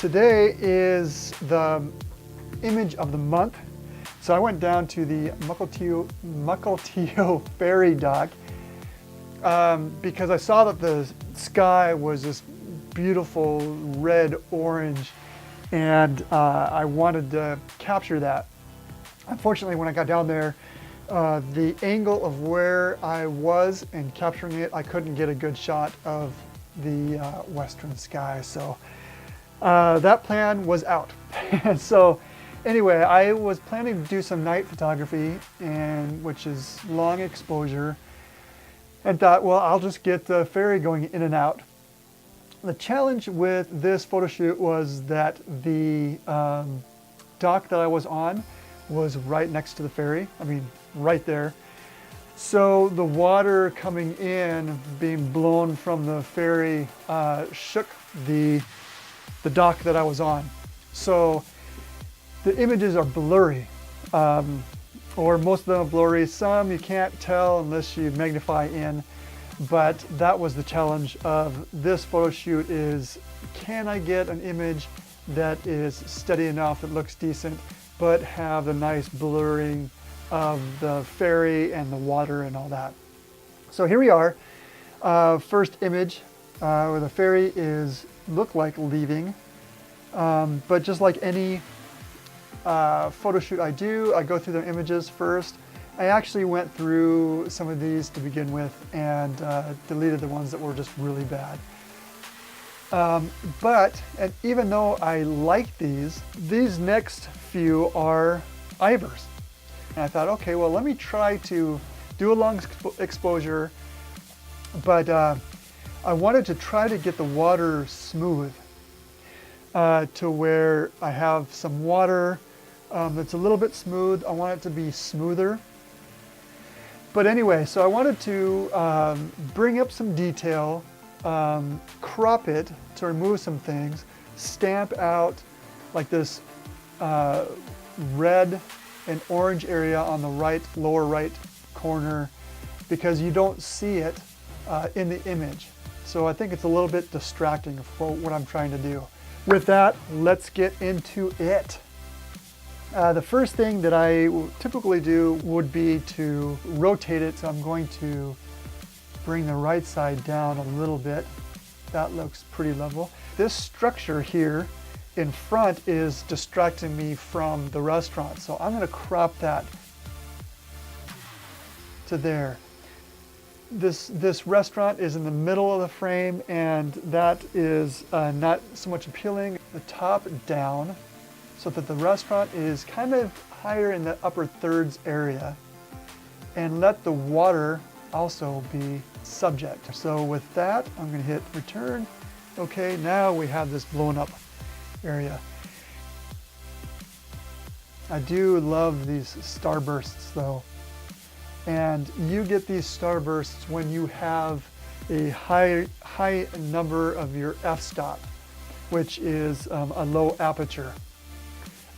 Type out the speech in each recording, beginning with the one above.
Today is the image of the month. So I went down to the Mukilteo ferry dock because I saw that the sky was this beautiful red orange, and I wanted to capture that. Unfortunately, when I got down there, the angle of where I was and capturing it, I couldn't get a good shot of the western sky, so that plan was out. And so anyway, I was planning to do some night photography, and which is long exposure, and thought, well, I'll just get the ferry going in and out. The challenge with this photo shoot was that the dock that I was on was right next to the ferry. I mean, right there. So the water coming in, being blown from the ferry, shook the dock that I was on. So the images are blurry, or most of them are blurry. Some you can't tell unless you magnify in. But that was the challenge of this photo shoot: is can I get an image that is steady enough, that looks decent, but have the nice blurring of the ferry and the water and all that. So here we are, first image where the ferry looked like leaving, but just like any photo shoot I do, I go through the images first. I actually went through some of these to begin with and deleted the ones that were just really bad. And even though I like these next few are Ivers. And I thought, okay, well, let me try to do a long exposure, but I wanted to try to get the water smooth to where I have some water that's a little bit smooth. I want it to be smoother. But anyway, so I wanted to bring up some detail, crop it to remove some things, stamp out like this red and orange area on the lower right corner, because you don't see it in the image. So I think it's a little bit distracting for what I'm trying to do. With that, let's get into it. The first thing that I typically do would be to rotate it. So I'm going to bring the right side down a little bit. That looks pretty level. This structure here in front is distracting me from the restaurant. So I'm going to crop that to there. This restaurant is in the middle of the frame, and that is not so much appealing. The top down, so that the restaurant is kind of higher in the upper thirds area, and let the water also be subject. So with that, I'm going to hit return. Okay, now we have this blown up area. I do love these starbursts though, and you get these starbursts when you have a high number of your f-stop, which is a low aperture.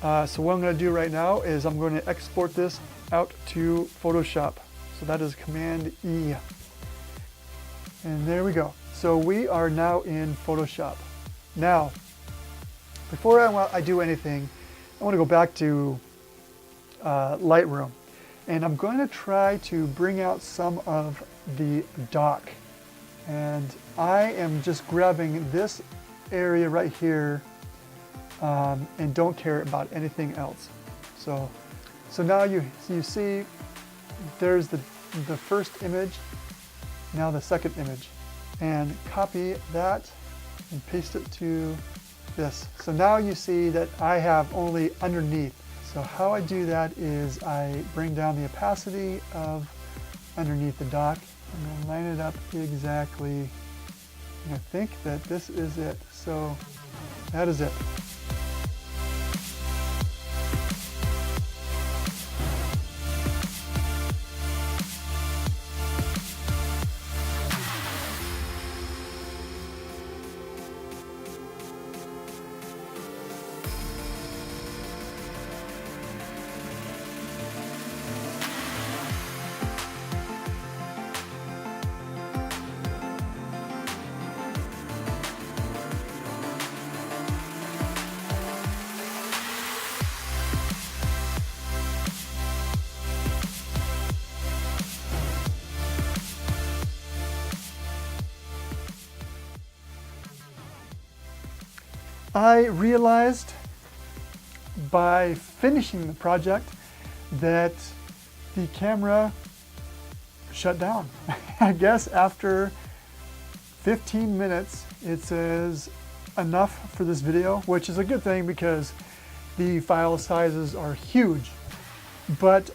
So what I'm going to do right now is I'm going to export this out to Photoshop. So that is Command E. And there we go. So we are now in Photoshop. Now, before I do anything, I want to go back to Lightroom. And I'm going to try to bring out some of the dock. And I am just grabbing this area right here, and don't care about anything else. So now you see there's the first image, now the second image, and copy that and paste it to this. So now you see that I have only underneath. So how I do that is I bring down the opacity of underneath the dock. I'm going to line it up exactly, and I think that this is it. So that is it. I realized by finishing the project that the camera shut down. I guess after 15 minutes it says enough for this video, which is a good thing because the file sizes are huge. But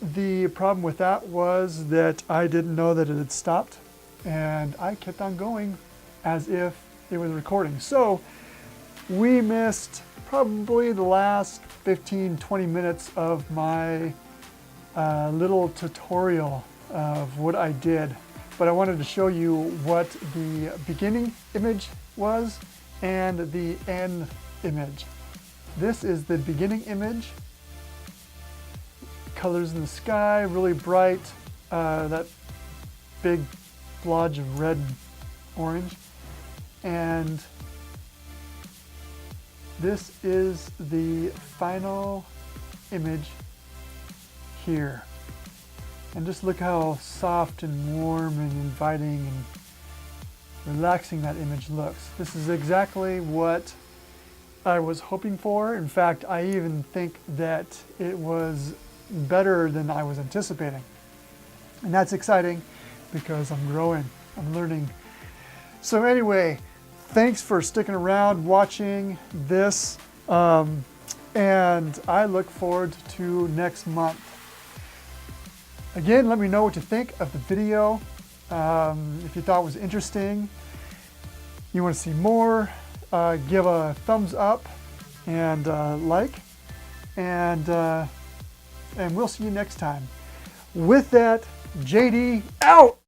the problem with that was that I didn't know that it had stopped, and I kept on going as if it was recording. So we missed probably the last 15-20 minutes of my little tutorial of what I did. But I wanted to show you what the beginning image was and the end image. This is the beginning image. Colors in the sky, really bright, that big splodge of red and orange. And this is the final image here. And just look how soft and warm and inviting and relaxing that image looks. This is exactly what I was hoping for. In fact, I even think that it was better than I was anticipating. And that's exciting because I'm growing, I'm learning. So anyway, thanks for sticking around watching this, and I look forward to next month. Again, let me know what you think of the video. If you thought it was interesting, you want to see more, give a thumbs up and like, and we'll see you next time. With that, JD out!